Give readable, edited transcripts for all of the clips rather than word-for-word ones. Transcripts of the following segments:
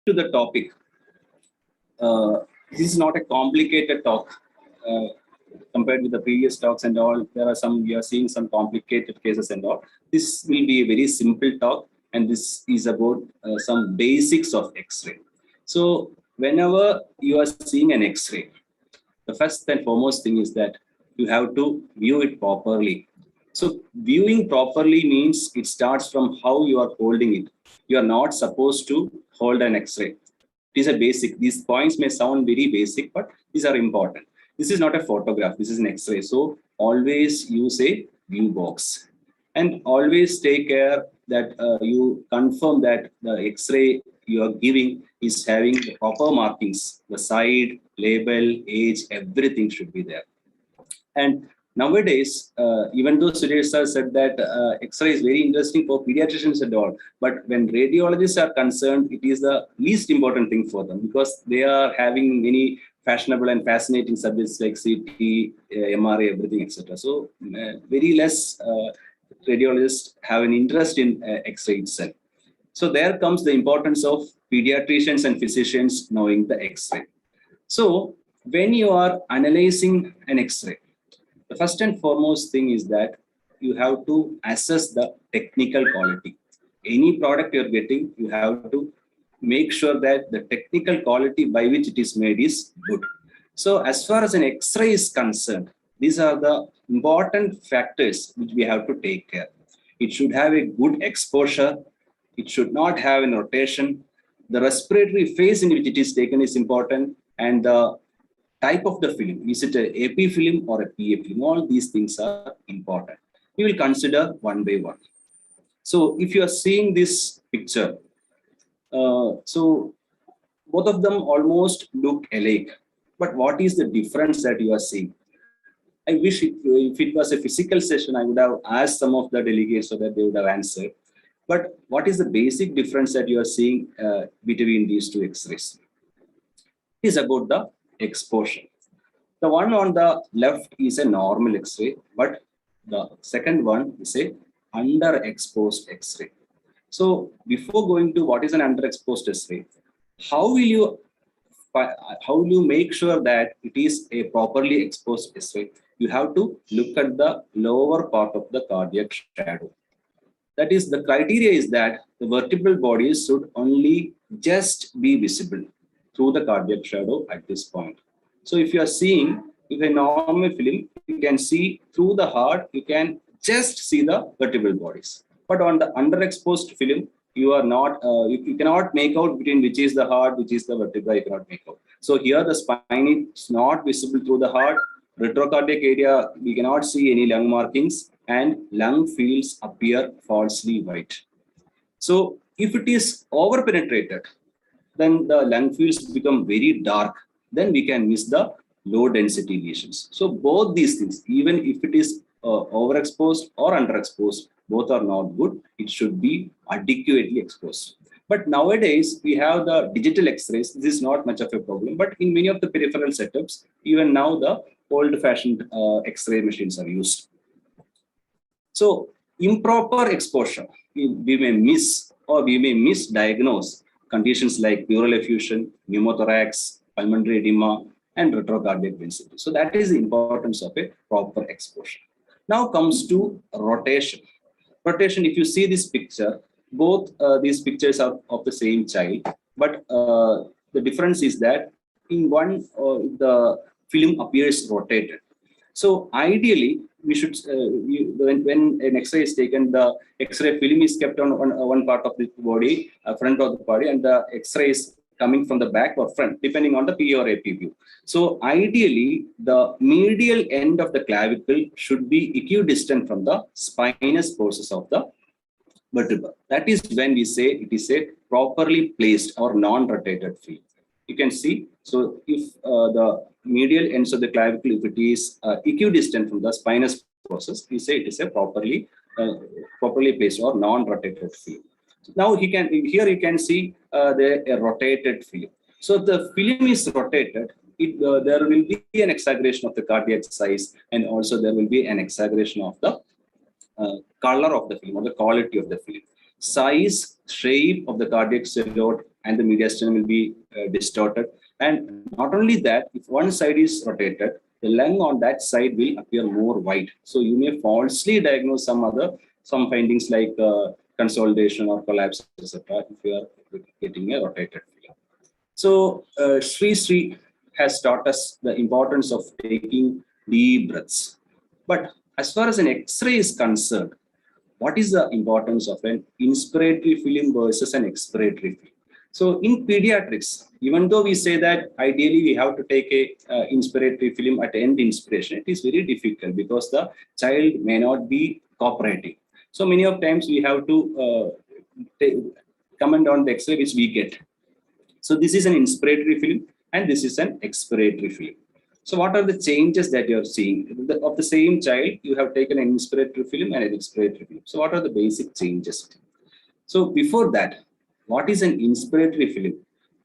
to the topic. This is not a complicated talk compared with the previous talks and all. There are some, we are seeing some complicated cases and all. This will be a very simple talk, and this is about some basics of X-ray. So whenever you are seeing an X-ray, the first and foremost thing is that you have to view it properly. So viewing properly means it starts from how you are holding it. You are not supposed to hold an X-ray. It is a basic. These points may sound very basic, but these are important. This is not a photograph. This is an X-ray. So always use a view box, and always take care that you confirm that the X-ray you are giving is having the proper markings. The side, label, age, everything should be there. And nowadays, even though Suresh sir said that X-ray is very interesting for pediatricians and all, but when radiologists are concerned, it is the least important thing for them, because they are having many fashionable and fascinating subjects like CT, MRI, everything, etc. So very less radiologists have an interest in X-ray itself. So there comes the importance of pediatricians and physicians knowing the X-ray. So when you are analyzing an X-ray, the first and foremost thing is that you have to assess the technical quality. Any product you're getting, you have to make sure that the technical quality by which it is made is good. So as far as an X-ray is concerned, these are the important factors which we have to take care. It should have a good exposure. It should not have a rotation. The respiratory phase in which it is taken is important, and the type of the film. Is it an AP film or a PA film? All these things are important. We will consider one by one. So if you are seeing this picture, so both of them almost look alike. But what is the difference that you are seeing? I wish if it was a physical session, I would have asked some of the delegates so that they would have answered. But what is the basic difference that you are seeing between these two X-rays? It is about the exposure. The one on the left is a normal X-ray, but the second one is a underexposed X-ray. So before going to what is an underexposed X-ray, how will you make sure that it is a properly exposed X-ray? You have to look at the lower part of the cardiac shadow. That is, the criteria is that the vertebral bodies should only just be visible through the cardiac shadow at this point. So if you are seeing with a normal film, you can see through the heart, you can just see the vertebral bodies. But on the underexposed film, you are not, you cannot make out between which is the heart, which is the vertebra, you cannot make out. So here the spine is not visible through the heart. Retrocardiac area, we cannot see any lung markings, and lung fields appear falsely white. So if it is over-penetrated, then the lung fields become very dark. Then we can miss the low density lesions. So both these things, even if it is overexposed or underexposed, both are not good. It should be adequately exposed. But nowadays we have the digital X-rays. This is not much of a problem. But in many of the peripheral setups, even now the old-fashioned X-ray machines are used. So improper exposure, we may miss or we may misdiagnose conditions like pleural effusion, pneumothorax, pulmonary edema, and retrocardiac density. So that is the importance of a proper exposure. Now comes to rotation. Rotation, if you see this picture, both these pictures are of the same child, but the difference is that in one, the film appears rotated. So ideally, we should, when an X-ray is taken, the X-ray film is kept on one part of the body, front of the body, and the X-ray is coming from the back or front, depending on the PA or AP view. So ideally, the medial end of the clavicle should be equidistant from the spinous process of the vertebra. That is when we say it is a properly placed or non-rotated film. You can see, so if the medial ends of the clavicle, if it is equidistant from the spinous process, we say it is a properly placed or non-rotated film. Now here you can see a rotated film. So the film is rotated. There will be an exaggeration of the cardiac size, and also there will be an exaggeration of the color of the film or the quality of the film. size, shape of the cardiac silhouette and the mediastinum will be distorted. And not only that, if one side is rotated, the lung on that side will appear more wide. So you may falsely diagnose some findings like consolidation or collapse, etc. if you are getting a rotated field. So Sri has taught us the importance of taking deep breaths. But as far as an X-ray is concerned, what is the importance of an inspiratory film versus an expiratory film? So in pediatrics, even though we say that ideally we have to take a inspiratory film at end inspiration, it is very difficult because the child may not be cooperating. So many of times we have to comment on the X-ray which we get. So this is an inspiratory film and this is an expiratory film. So what are the changes that you are seeing? Of the same child, you have taken an inspiratory film and an expiratory film. So what are the basic changes? So before that, what is an inspiratory film?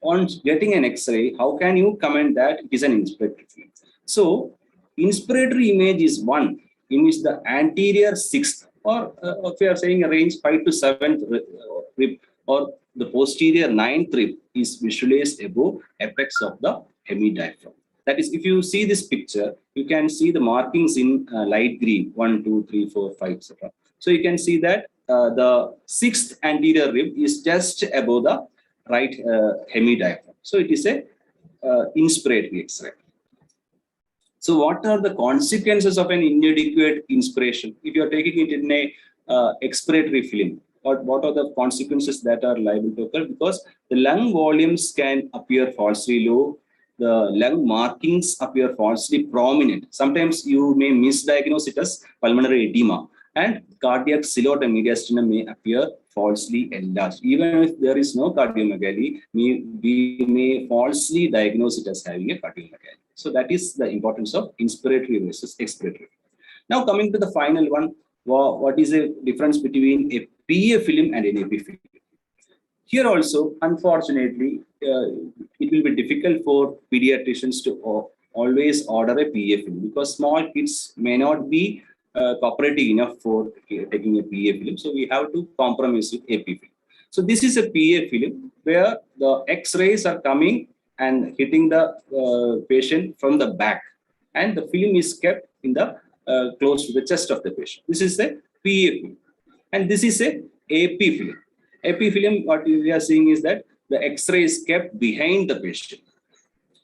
On getting an X-ray, how can you comment that it is an inspiratory film? So inspiratory image is one in which the anterior sixth, or if we are saying a range 5 to 7th rib, or the posterior 9th rib is visualized above apex of the hemidiaphragm. That is, if you see this picture, you can see the markings in light green, 1, 2, 3, 4, 5, etc. So you can see that the 6th anterior rib is just above the right hemidiaphragm. So it is a inspiratory X-ray. So what are the consequences of an inadequate inspiration? If you are taking it in a expiratory film, or what are the consequences that are liable to occur? Because the lung volumes can appear falsely low, the lung markings appear falsely prominent. Sometimes you may misdiagnose it as pulmonary edema, and cardiac silhouette and mediastinum may appear falsely enlarged. Even if there is no cardiomegaly, we may falsely diagnose it as having a cardiomegaly. So that is the importance of inspiratory versus expiratory. Now coming to the final one, what is the difference between a PA film and an AP film? Here also, unfortunately, it will be difficult for pediatricians to always order a PA film because small kids may not be cooperative enough for taking a PA film. So we have to compromise with AP film. So this is a PA film where the X-rays are coming and hitting the patient from the back, and the film is kept in the close to the chest of the patient. This is a PA film, and this is a AP film. AP film, what we are seeing is that the X-ray is kept behind the patient.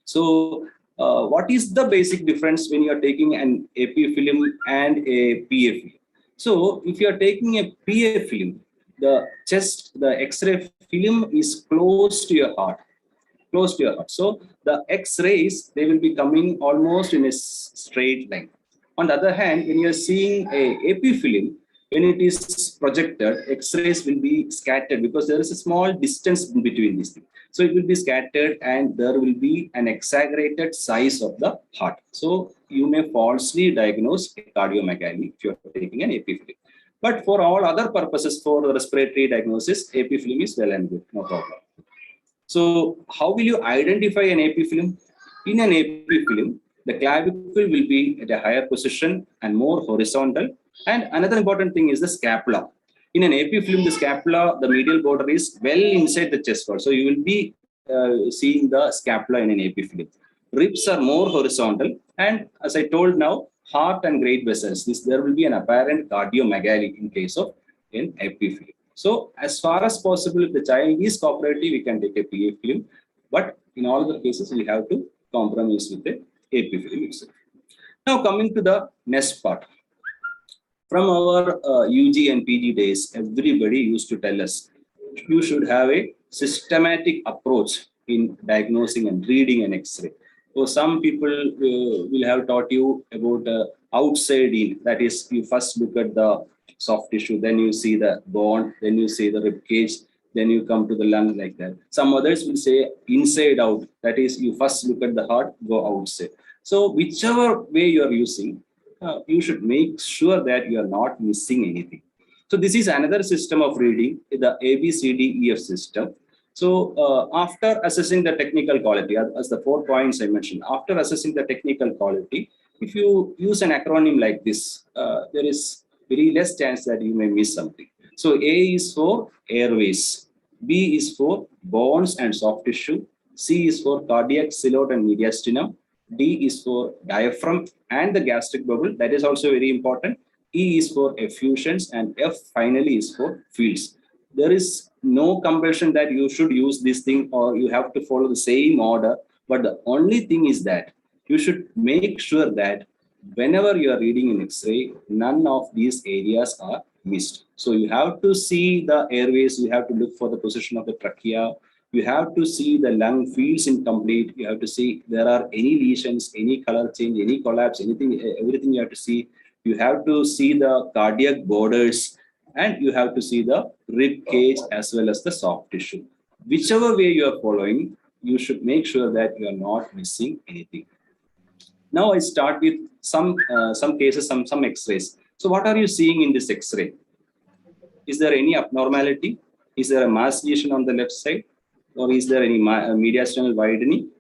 So what is the basic difference when you are taking an AP film and a PA film? So if you are taking a PA film, the X-ray film is close to your heart. Close to your heart. So the X-rays, they will be coming almost in a straight line. On the other hand, when you are seeing a AP film, when it is projected, X-rays will be scattered because there is a small distance between these things. So it will be scattered and there will be an exaggerated size of the heart. So you may falsely diagnose cardiomegaly if you are taking an AP film. But for all other purposes, for respiratory diagnosis, AP film is well and good, no problem. So how will you identify an AP film? In an AP film, the clavicle will be at a higher position and more horizontal. And another important thing is the scapula. In an AP film, the scapula, the medial border is well inside the chest wall. So you will be seeing the scapula in an AP film. Ribs are more horizontal. And as I told now, heart and great vessels, there will be an apparent cardiomegaly in case of an AP film. So as far as possible, if the child is cooperative, we can take a PA film. But in all the cases, we have to compromise with the AP film itself. Now coming to the next part. From our UG and PG days, everybody used to tell us, you should have a systematic approach in diagnosing and reading an X-ray. So some people will have taught you about outside in, that is, you first look at the soft tissue, then you see the bone, then you see the rib cage, then you come to the lung, like that. Some others will say inside out, that is, you first look at the heart, go outside. So whichever way you are using, you should make sure that you are not missing anything. So this is another system of reading, the ABCDEF system. So after assessing the technical quality, as the 4 points I mentioned, after assessing the technical quality, if you use an acronym like this, there is very less chance that you may miss something. So A is for airways, B is for bones and soft tissue, C is for cardiac, ciliate and mediastinum, D is for diaphragm and the gastric bubble, that is also very important. E is for effusions and F finally is for fields. There is no compulsion that you should use this thing or you have to follow the same order, but the only thing is that you should make sure that whenever you are reading an X-ray, none of these areas are missed. So you have to see the airways, you have to look for the position of the trachea, you have to see the lung fields incomplete, you have to see there are any lesions, any color change, any collapse, anything, everything you have to see. You have to see the cardiac borders and you have to see the rib cage as well as the soft tissue. Whichever way you are following, you should make sure that you are not missing anything. Now I start with some cases, some X-rays. So what are you seeing in this X-ray? Is there any abnormality? Is there a mass lesion on the left side, or is there any mediastinal widening?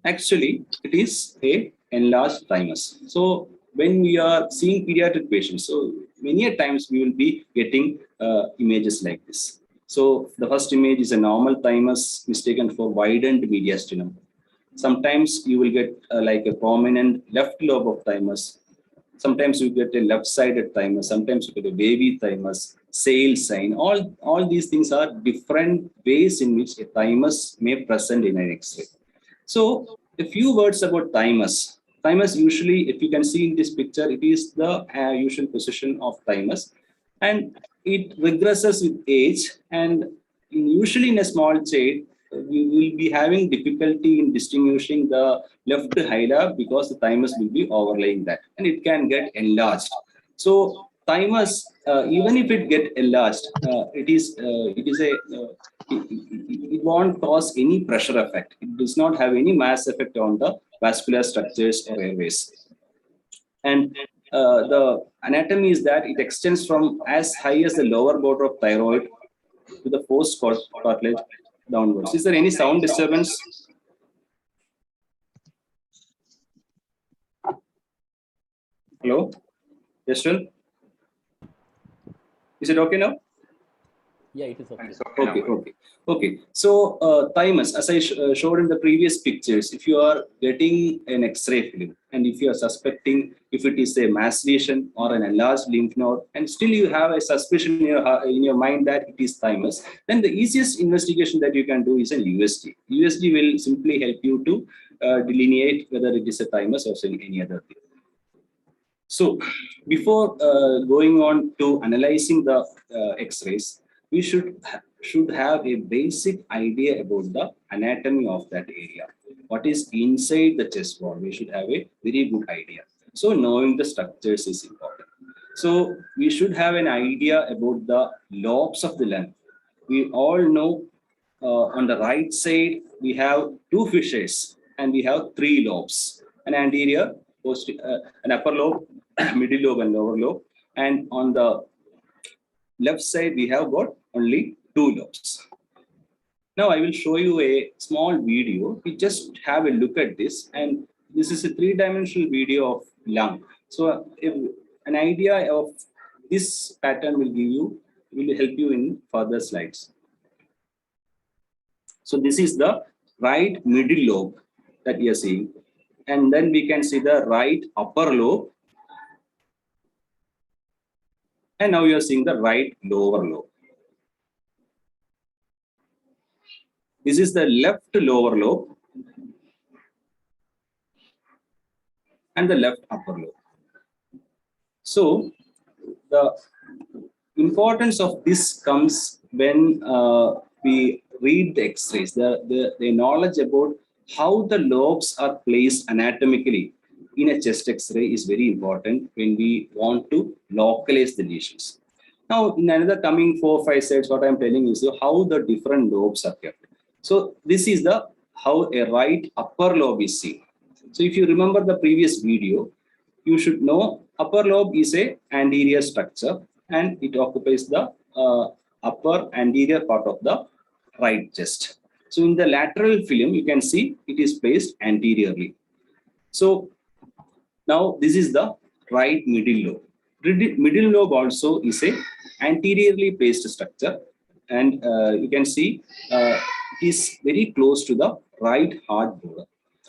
Actually, it is a enlarged thymus. So when we are seeing pediatric patients, so many a times we will be getting images like this. So the first image is a normal thymus mistaken for widened mediastinum. Sometimes you will get like a prominent left lobe of thymus. Sometimes you get a left-sided thymus. Sometimes you get a wavy thymus, sail sign. All these things are different ways in which a thymus may present in an X-ray. So a few words about thymus. Thymus usually, if you can see in this picture, it is the usual position of thymus, and it regresses with age. And usually in a small child, we will be having difficulty in distinguishing the left hila because the thymus will be overlaying that, and it can get enlarged. So thymus, even if it get enlarged, it won't cause any pressure effect. It does not have any mass effect on the vascular structures or airways. And the anatomy is that it extends from as high as the lower border of thyroid to the post cartilage downwards. Is there any sound disturbance? Hello? Yes, sir? Is it okay now? Yeah, it is okay. Okay. So thymus, as I showed in the previous pictures, if you are getting an X-ray film and if you are suspecting if it is a mass lesion or an enlarged lymph node, and still you have a suspicion in your mind that it is thymus, then the easiest investigation that you can do is an USG. USG will simply help you to delineate whether it is a thymus or any other thing. So before going on to analyzing the X-rays, we should have a basic idea about the anatomy of that area. What is inside the chest wall? We should have a very good idea. So knowing the structures is important. So we should have an idea about the lobes of the lung. We all know on the right side we have two fissures and we have three lobes: an anterior, an upper lobe, middle lobe, and lower lobe. And on the left side we have got only two lobes. Now I will show you a small video. We just have a look at this, and this is a three-dimensional video of lung. So an idea of this pattern will help you in further slides. So this is the right middle lobe that we are seeing, and then we can see the right upper lobe, and now you are seeing the right lower lobe. This is the left lower lobe and the left upper lobe. So the importance of this comes when we read the X-rays. The knowledge about how the lobes are placed anatomically in a chest X-ray is very important when we want to localize the lesions. Now, in another coming 4 or 5 slides, what I'm telling is how the different lobes are kept. So this is how a right upper lobe is seen. So if you remember the previous video, you should know upper lobe is a anterior structure and it occupies the upper anterior part of the right chest. So in the lateral film, you can see it is placed anteriorly. So now this is the right middle lobe. Middle lobe also is a anteriorly placed structure, and you can see it is very close to the right heart border.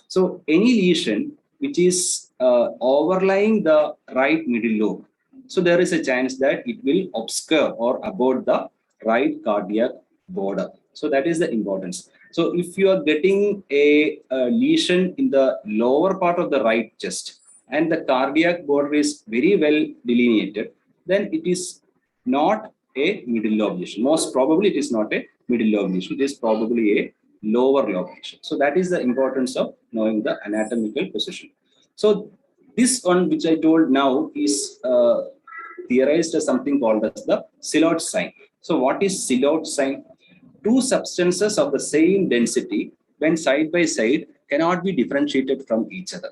So any lesion which is overlying the right middle lobe, so there is a chance that it will obscure or abort the right cardiac border. So that is the importance. So if you are getting a lesion in the lower part of the right chest and the cardiac border is very well delineated, then it is not a middle lobe lesion. Most probably it is not a middle lobe lesion. It is probably a lower lobe lesion. So that is the importance of knowing the anatomical position. So this one which I told now is theorized as something called as the Silhouette sign. So what is Silhouette sign? Two substances of the same density when side by side cannot be differentiated from each other.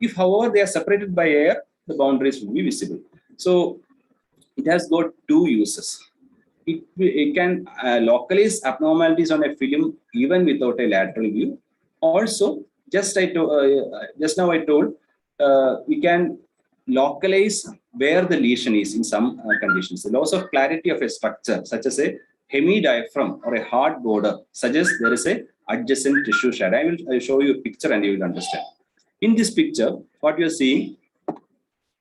If, however, they are separated by air, the boundaries will be visible. So it has got two uses. It can localize abnormalities on a film even without a lateral view. Also, just now I told we can localize where the lesion is in some conditions. The loss of clarity of a structure, such as a hemidiaphragm or a hard border, suggests there is a adjacent tissue shadow. I will show you a picture and you will understand. In this picture, what you are seeing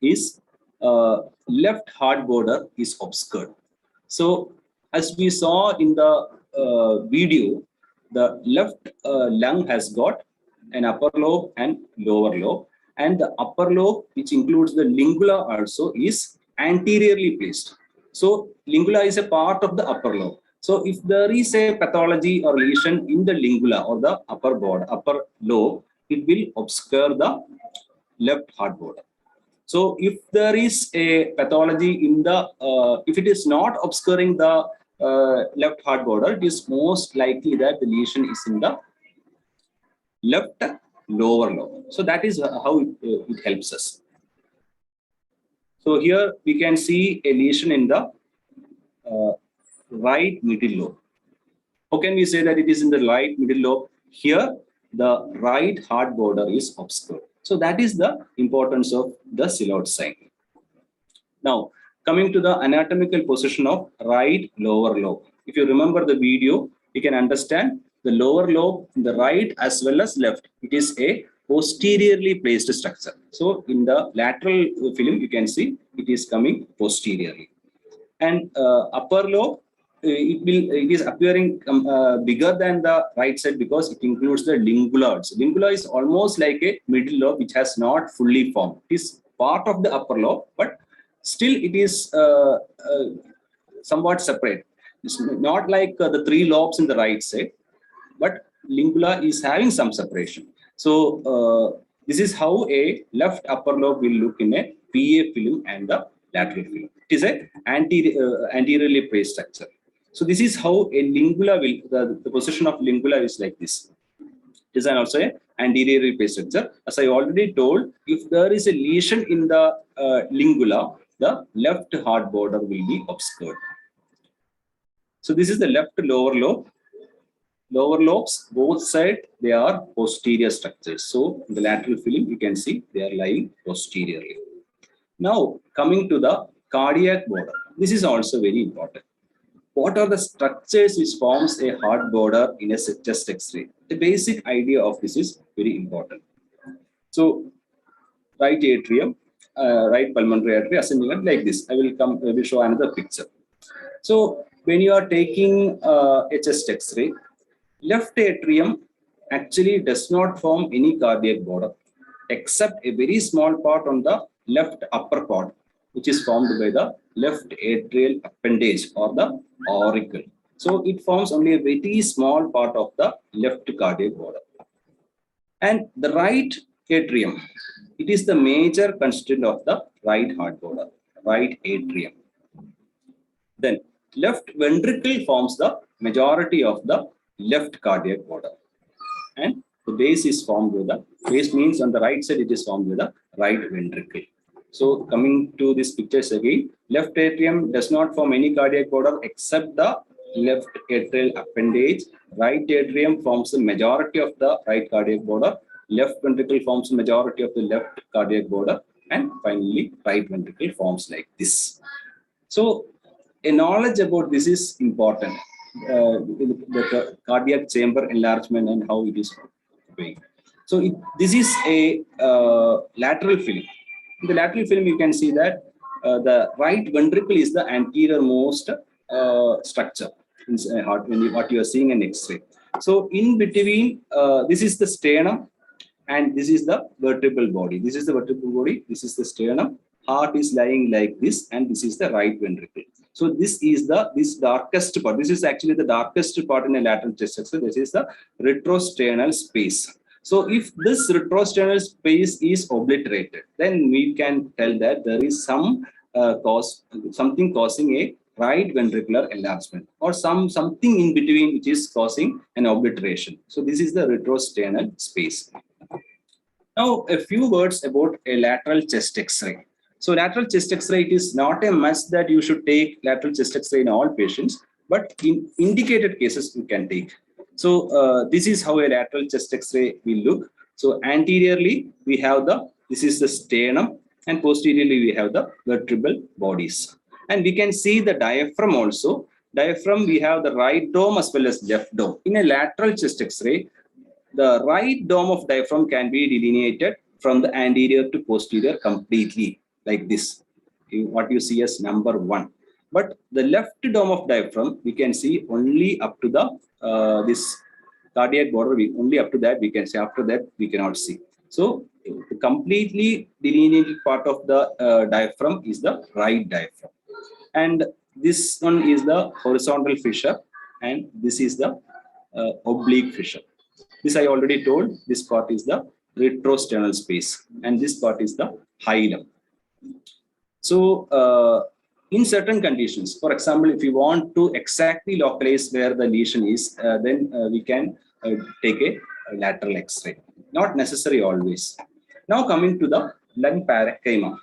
is left heart border is obscured. So as we saw in the video, the left lung has got an upper lobe and lower lobe, and the upper lobe, which includes the lingula also, is anteriorly placed. So lingula is a part of the upper lobe. So if there is a pathology or lesion in the lingula or the upper lobe, it will obscure the left heart border. So if there is a pathology in the, if it is not obscuring the left heart border, it is most likely that the lesion is in the left lower lobe. So that is how it helps us. So here we can see a lesion in the right middle lobe. How can we say that it is in the right middle lobe? Here, the right heart border is obscured. So that is the importance of the Silhouette sign. Now, coming to the anatomical position of right lower lobe. If you remember the video, you can understand the lower lobe, the right as well as left. It is a posteriorly placed structure. So in the lateral film, you can see it is coming posteriorly. And upper lobe, it is appearing bigger than the right side because it includes the lingula also. Lingula is almost like a middle lobe which has not fully formed. It is part of the upper lobe, but still it is somewhat separate. It's not like the three lobes in the right side, but lingula is having some separation. So this is how a left upper lobe will look in a PA film and the lateral film. It is a anteriorly placed structure. So this is how a lingula will, the position of lingula is like this. It is also a anteriorly placed structure. As I already told, if there is a lesion in the lingula, the left heart border will be obscured. So this is the left lower lobe. Lower lobes, both sides, they are posterior structures. So in the lateral film, you can see they are lying posteriorly. Now, coming to the cardiac border. This is also very important. What are the structures which forms a heart border in a chest X-ray? The basic idea of this is very important. So, right atrium, right pulmonary artery, ascending like this. I will show another picture. So, when you are taking a chest X-ray, left atrium actually does not form any cardiac border except a very small part on the left upper part, which is formed by the left atrial appendage or the auricle. So it forms only a very small part of the left cardiac border. And the right atrium, it is the major constituent of the right heart border, right atrium. Then left ventricle forms the majority of the left cardiac border. And the base is formed with the, base means on the right side it is formed with the right ventricle. So coming to this pictures again, left atrium does not form any cardiac border except the left atrial appendage. Right atrium forms the majority of the right cardiac border. Left ventricle forms the majority of the left cardiac border. and finally right ventricle forms like this. So a knowledge about this is important. The cardiac chamber enlargement and how it is going. So this is a lateral film. In the lateral film, you can see that the right ventricle is the anterior most structure in heart what you are seeing in X-ray. So in between, this is the sternum, and this is the vertebral body. This is the vertebral body. This is the sternum. Heart is lying like this, and this is the right ventricle. So this is this darkest part. This is actually the darkest part in a lateral chest X-ray. This is the retrosternal space. So if this retrosternal space is obliterated, then we can tell that there is something causing a right ventricular enlargement, or something in between which is causing an obliteration. So this is the retrosternal space. Now, a few words about a lateral chest X-ray. So lateral chest X-ray, it is not a must that you should take lateral chest X-ray in all patients, but in indicated cases you can take. So this is how a lateral chest X-ray will look. So anteriorly we have this is the sternum, and posteriorly we have the vertebral bodies. And we can see the diaphragm also. Diaphragm, we have the right dome as well as left dome. In a lateral chest X-ray, the right dome of diaphragm can be delineated from the anterior to posterior completely, like this, what you see as number 1. But the left dome of diaphragm, we can see only up to the this cardiac border. Only up to that we can see. After that we cannot see. So the completely delineated part of the diaphragm is the right diaphragm, and this one is the horizontal fissure, and this is the oblique fissure. This I already told. This part is the retrosternal space, and this part is the hilum. So in certain conditions, for example, if you want to exactly localize where the lesion is, then we can take a lateral X-ray. Not necessary always. Now coming to the lung parenchyma.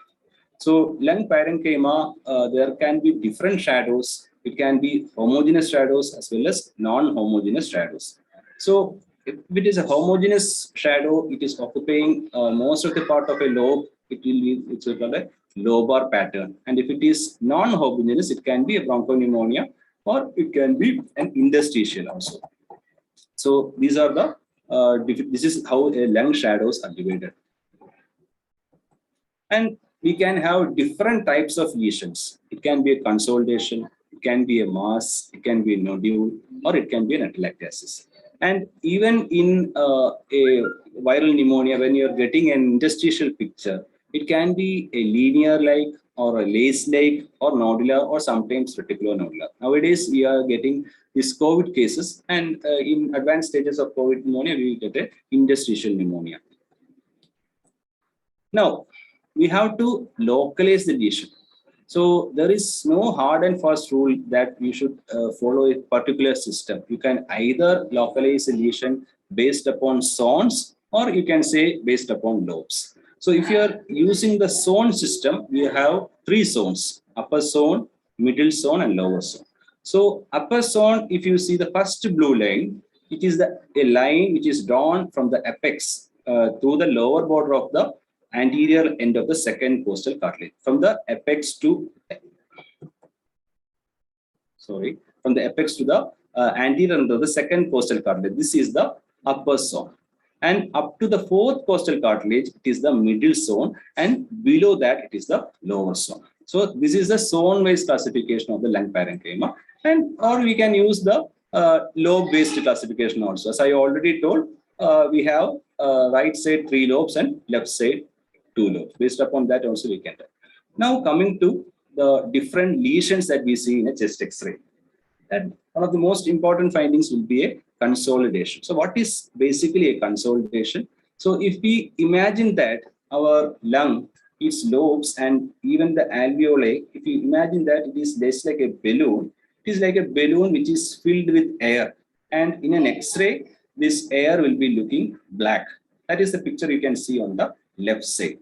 So lung parenchyma, there can be different shadows. It can be homogeneous shadows as well as non-homogeneous shadows. So if it is a homogeneous shadow, it is occupying most of the part of a lobe. It will be called a lobar pattern. And if it is non-homogeneous, it can be a bronchopneumonia, or it can be an interstitial also. So these are the this is how lung shadows are divided. And we can have different types of lesions. It can be a consolidation, it can be a mass, it can be a nodule, or it can be an atelectasis. And even in a viral pneumonia, when you're getting an interstitial picture, it can be a linear-like or a lace-like or nodular or sometimes reticulonodular. Nowadays, we are getting these COVID cases, and in advanced stages of COVID pneumonia, we get an interstitial pneumonia. Now, we have to localize the lesion. So there is no hard and fast rule that you should follow a particular system. You can either localize a lesion based upon zones, or you can say based upon lobes. So if you are using the zone system, we have 3 zones: upper zone, middle zone, and lower zone. So upper zone, if you see the first blue line, it is a line which is drawn from the apex to the lower border of the anterior end of the second costal cartilage, from the apex to the anterior end of the second costal cartilage. This is the upper zone, and up to the 4th costal cartilage, it is the middle zone, and below that it is the lower zone. So this is the zone-wise classification of the lung parenchyma, and or we can use the lobe-based classification also. As I already told, we have right side 3 lobes and left side 2 lobes. Based upon that also we can tell. Now coming to the different lesions that we see in a chest X-ray. And one of the most important findings will be a consolidation. So what is basically a consolidation? So if we imagine that our lung, its lobes and even the alveoli, if you imagine that it is just like a balloon, it is like a balloon which is filled with air. And in an X-ray, this air will be looking black. That is the picture you can see on the left side.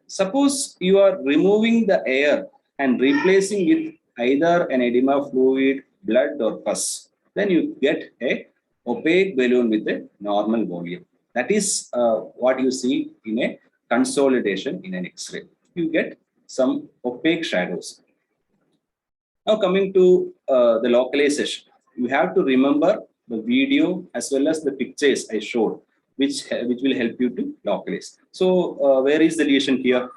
Suppose you are removing the air and replacing it either an edema fluid, blood, or pus, then you get a opaque balloon with a normal volume. That is what you see in a consolidation in an X-ray. you get some opaque shadows. Now coming to the localization, you have to remember the video as well as the pictures I showed, which will help you to localize. So where is the lesion here?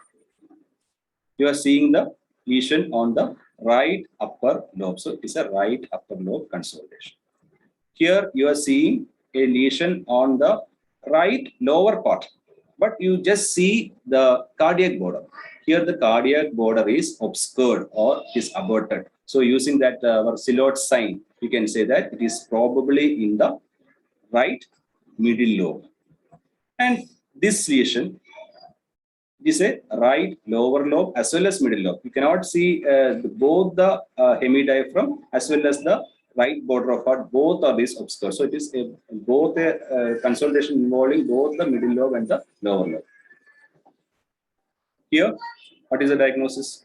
You are seeing the lesion on the right upper lobe. So it is a right upper lobe consolidation. Here you are seeing a lesion on the right lower part, but you just see the cardiac border. Here the cardiac border is obscured or is averted. So using that our silhouette sign, you can say that it is probably in the right middle lobe. And this lesion is a right lower lobe as well as middle lobe. You cannot see both the hemidiaphragm as well as the right border of heart. Both are this obscure. So it is both a consolidation involving both the middle lobe and the lower lobe. Here, what is the diagnosis?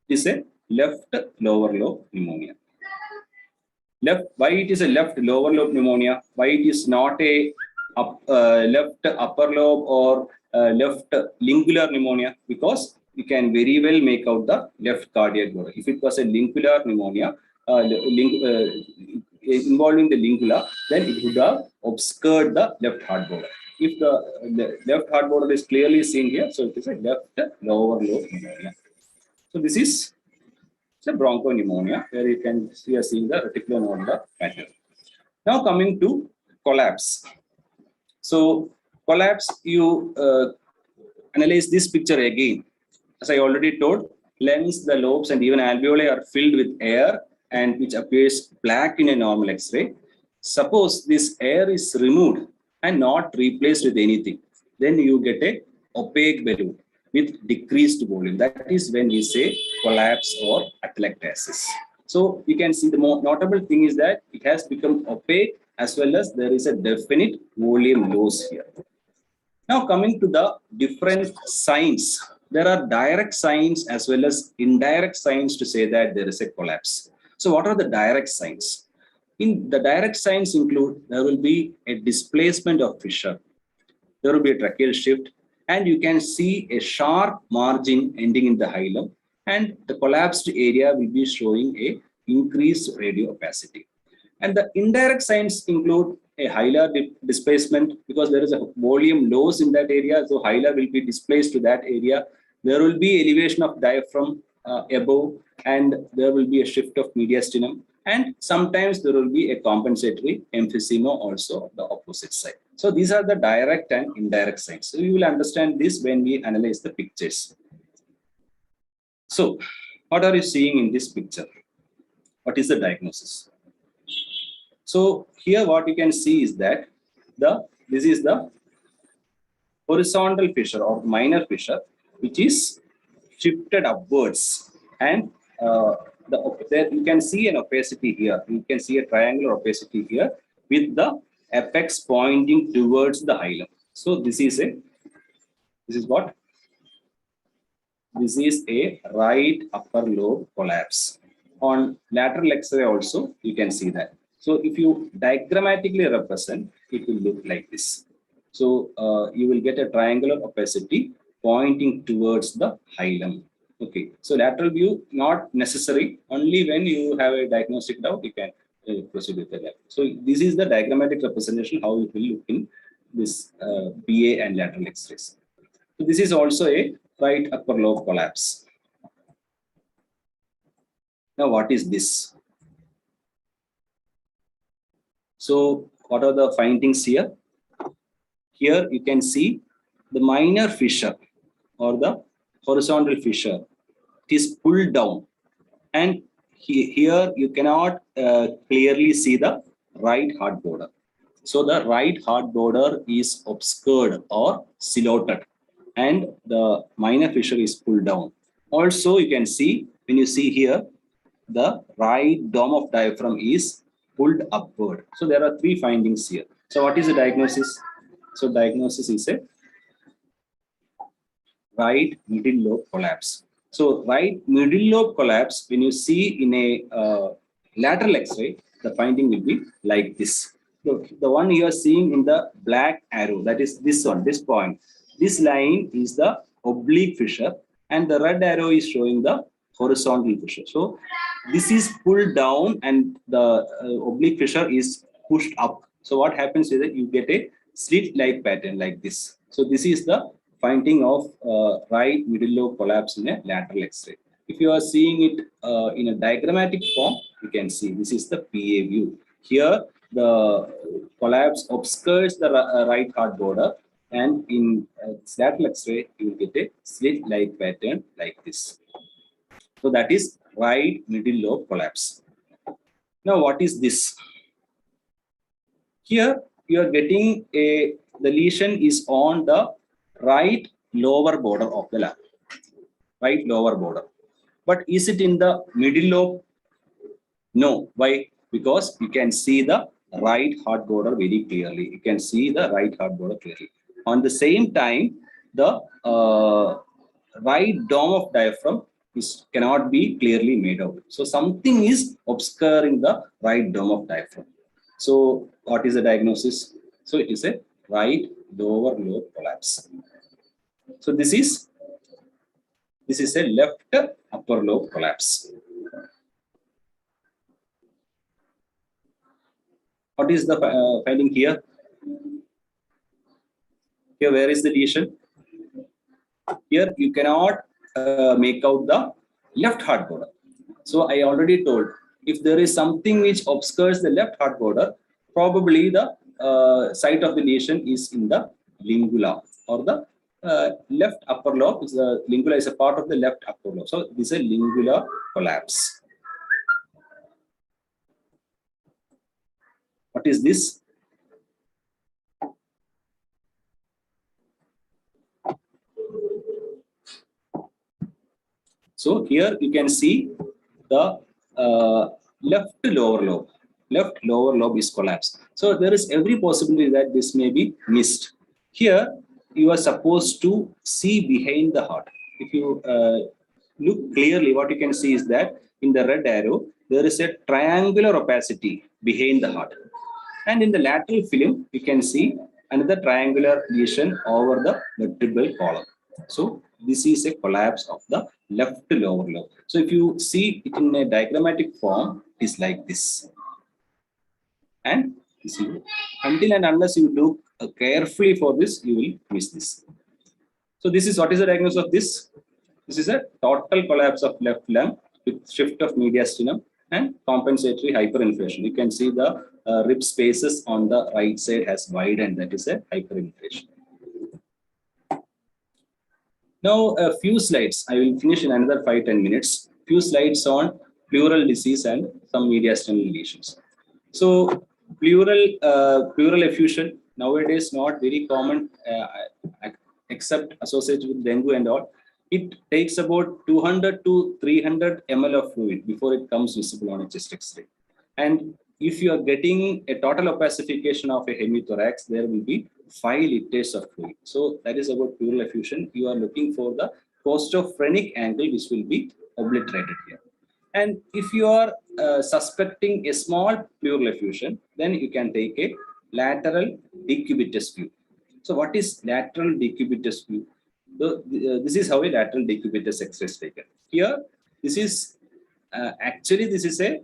It is a left lower lobe pneumonia. Why it is a left lower lobe pneumonia? Why it is not a left upper lobe or left lingular pneumonia? Because you can very well make out the left cardiac border. If it was a lingular pneumonia involving the lingula, then it would have obscured the left heart border. If the left heart border is clearly seen here, so it is a left lower lobe pneumonia. So this is a bronchopneumonia where you can see seeing the reticulonodular pattern. Now coming to collapse. So collapse, you analyze this picture again. As I already told, lungs, the lobes, and even alveoli are filled with air and which appears black in a normal X-ray. Suppose this air is removed and not replaced with anything, then you get a opaque balloon with decreased volume. That is when we say collapse or atelectasis. So you can see the more notable thing is that it has become opaque as well as there is a definite volume loss here. Now coming to the different signs, there are direct signs as well as indirect signs to say that there is a collapse. So what are the direct signs? In the direct signs include there will be a displacement of fissure, there will be a tracheal shift, and you can see a sharp margin ending in the hilum, and the collapsed area will be showing a increased radio opacity. And the indirect signs include a hilar displacement because there is a volume loss in that area, so hilar will be displaced to that area. There will be elevation of diaphragm above, and there will be a shift of mediastinum, and sometimes there will be a compensatory emphysema also the opposite side. So these are the direct and indirect signs. So you will understand this when we analyze the pictures. So what are you seeing in this picture? What is the diagnosis? So here what you can see is that this is the horizontal fissure or minor fissure which is shifted upwards, and there you can see an opacity here. You can see a triangular opacity here with the apex pointing towards the hilum. So this is what? This is a right upper lobe collapse. On lateral X-ray also you can see that. So if you diagrammatically represent, it will look like this. So you will get a triangular opacity pointing towards the hilum. Okay, so lateral view not necessary. Only when you have a diagnostic doubt you can proceed with the lab. So this is the diagrammatic representation how it will look in this BA and lateral X-rays. So this is also a right upper lobe collapse. Now what is this? So what are the findings here? Here you can see the minor fissure or the horizontal fissure. It is pulled down, and here you cannot clearly see the right heart border. So the right heart border is obscured or silhouetted, and the minor fissure is pulled down. Also you can see, when you see here, the right dome of diaphragm is pulled upward. So there are three findings here. So what is the diagnosis? So diagnosis is a right middle lobe collapse. So right middle lobe collapse, when you see in a lateral X-ray, the finding will be like this. The one you are seeing in the black arrow, that is this one, this point. This line is the oblique fissure, and the red arrow is showing the horizontal fissure. So this is pulled down, and the oblique fissure is pushed up. So what happens is that you get a slit-like pattern like this. So this is the finding of right middle lobe collapse in a lateral X-ray. If you are seeing it in a diagrammatic form, you can see this is the PA view. Here, the collapse obscures the right heart border, and in lateral X-ray, you will get a slit-like pattern like this. So that is right middle lobe collapse. Now, what is this? Here, you are getting the lesion is on the right lower border of the lung, right lower border. But is it in the middle lobe? No. Why? Because you can see the right heart border very clearly. You can see the right heart border clearly. On the same time, the right dome of diaphragm cannot be clearly made out. So something is obscuring the right dome of diaphragm. So what is the diagnosis? So it is a right lower lobe collapse. So this is a left upper lobe collapse. What is the finding here? Here, where is the lesion? Here, you cannot make out the left heart border. So I already told, if there is something which obscures the left heart border, probably the site of the lesion is in the lingula, or the left upper lobe. The lingula is a part of the left upper lobe. So this is a lingular collapse. What is this? So here you can see the left lower lobe is collapsed. So there is every possibility that this may be missed. Here you are supposed to see behind the heart. If you look clearly, what you can see is that in the red arrow, there is a triangular opacity behind the heart. And in the lateral film, you can see another triangular lesion over the vertebral column. So this is a collapse of the left lower lobe. So if you see it in a diagrammatic form, it is like this. And see, until and unless you look carefully for this, you will miss this. So this is what is the diagnosis of this? This is a total collapse of left lung with shift of mediastinum and compensatory hyperinflation. You can see the rib spaces on the right side has widened. That is a hyperinflation. Now, a few slides. I will finish in another 5-10 minutes. Few slides on pleural disease and some mediastinal lesions. So, pleural effusion nowadays not very common, except associated with dengue and all. It takes about 200 to 300 ml of fluid before it comes visible on a chest X-ray. And if you are getting a total opacification of a hemithorax, there will be 5 liters of fluid. So that is about pleural effusion. You are looking for the costophrenic angle, which will be obliterated here. And if you are suspecting a small pleural effusion, then you can take a lateral decubitus view. So what is lateral decubitus view? This is how a lateral decubitus X-ray is taken. Here, this is actually this is a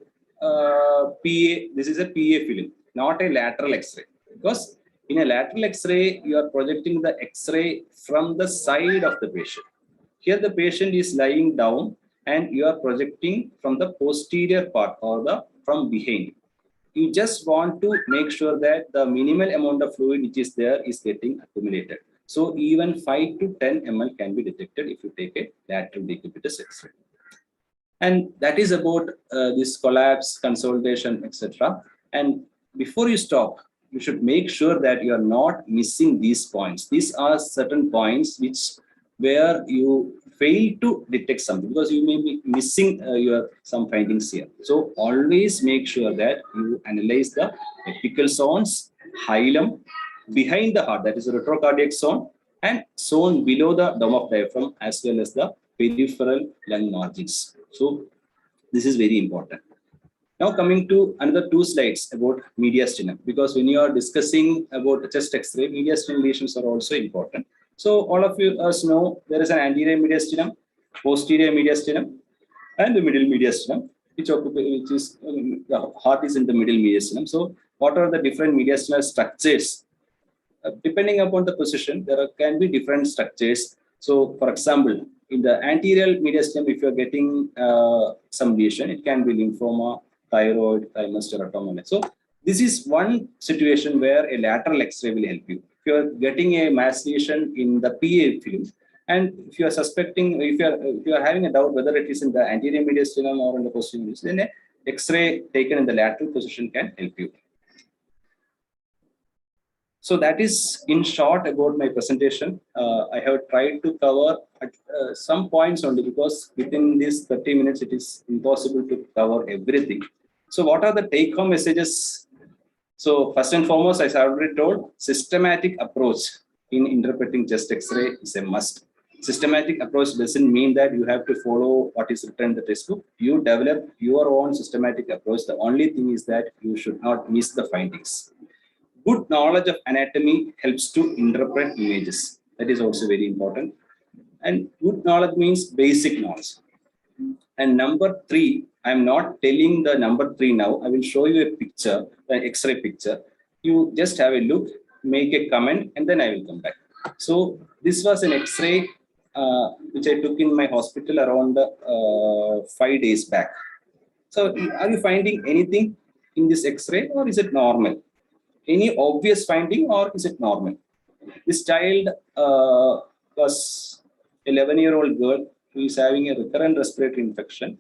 PA film, not a lateral X-ray. Because in a lateral X-ray, you are projecting the X-ray from the side of the patient. Here, the patient is lying down, and you are projecting from the posterior part or from behind. You just want to make sure that the minimal amount of fluid which is there is getting accumulated. So even 5 to 10 ml can be detected if you take a lateral decubitus X-ray. And that is about this collapse, consolidation, etc. And before you stop, you should make sure that you are not missing these points. These are certain points where you fail to detect something, because you may be missing some findings here. So always make sure that you analyze the apical zones, hilum, behind the heart, that is the retrocardiac zone, and zone below the dome of diaphragm, as well as the peripheral lung margins. So this is very important. Now coming to another 2 slides about mediastinum, because when you are discussing about chest X-ray, mediastinal lesions are also important. So all of you know there is an anterior mediastinum, posterior mediastinum, and the middle mediastinum, which is the heart is in the middle mediastinum. So what are the different mediastinal structures? Depending upon the position, can be different structures. So, for example, in the anterior mediastinum, if you're getting some lesion, it can be lymphoma, thyroid, thymus, teratoma. So, this is one situation where a lateral X-ray will help you. If you're getting a mass lesion in the PA field, and if you are suspecting, if you are having a doubt whether it is in the anterior mediastinum or in the posterior mediastinum, then a X-ray taken in the lateral position can help you. So that is in short about my presentation. I have tried to cover some points only because within these 30 minutes, it is impossible to cover everything. So what are the take-home messages? So first and foremost, as I already told, systematic approach in interpreting chest X-ray is a must. Systematic approach doesn't mean that you have to follow what is written in the textbook. You develop your own systematic approach. The only thing is that you should not miss the findings. Good knowledge of anatomy helps to interpret images. That is also very important. And good knowledge means basic knowledge. And number 3, I'm not telling the number 3 now. I will show you a picture, the X-ray picture. You just have a look, make a comment, and then I will come back. So this was an X-ray which I took in my hospital around 5 days back. So are you finding anything in this X-ray, or is it normal? Any obvious finding, or is it normal? This child was 11-year-old girl who is having a recurrent respiratory infection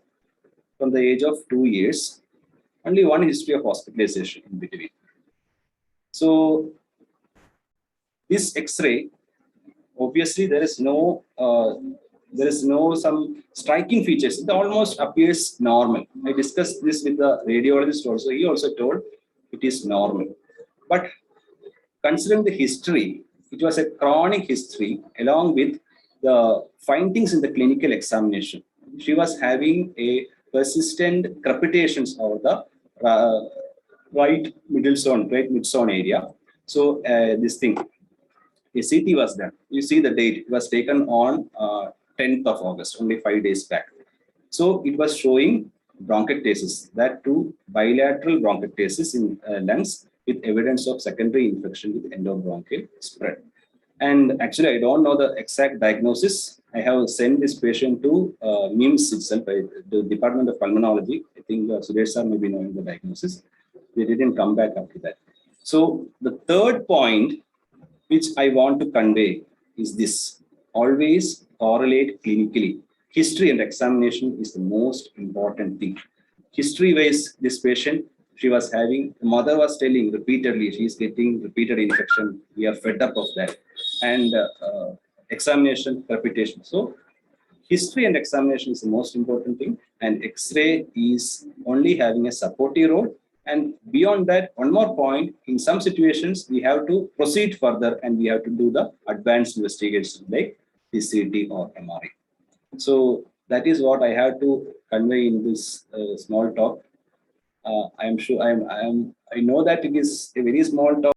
from the age of 2 years. Only one history of hospitalization in between. So this X-ray, obviously there is no some striking features. It almost appears normal. I discussed this with the radiologist also. He also told it is normal. But considering the history, it was a chronic history along with the findings in the clinical examination. She was having a persistent crepitations over the right mid-zone area. So this thing, a CT was done. You see the date. It was taken on 10th of August, only 5 days back. So it was showing bronchiectasis, that too bilateral bronchiectasis in lungs with evidence of secondary infection with endobronchial spread. And actually, I don't know the exact diagnosis. I have sent this patient to MIMS itself, the Department of Pulmonology. I think Suresh sir may be knowing the diagnosis. They didn't come back after that. So the third point which I want to convey is this: always correlate clinically. History and examination is the most important thing. History-wise, this patient, she was having, the mother was telling repeatedly, she is getting repeated infection. We are fed up of that. And examination, reputation. So history and examination is the most important thing. And X-ray is only having a supportive role. And beyond that, one more point, in some situations, we have to proceed further and we have to do the advanced investigations like PCT or MRI. So that is what I have to convey in this small talk. I am sure I know that it is a very small talk.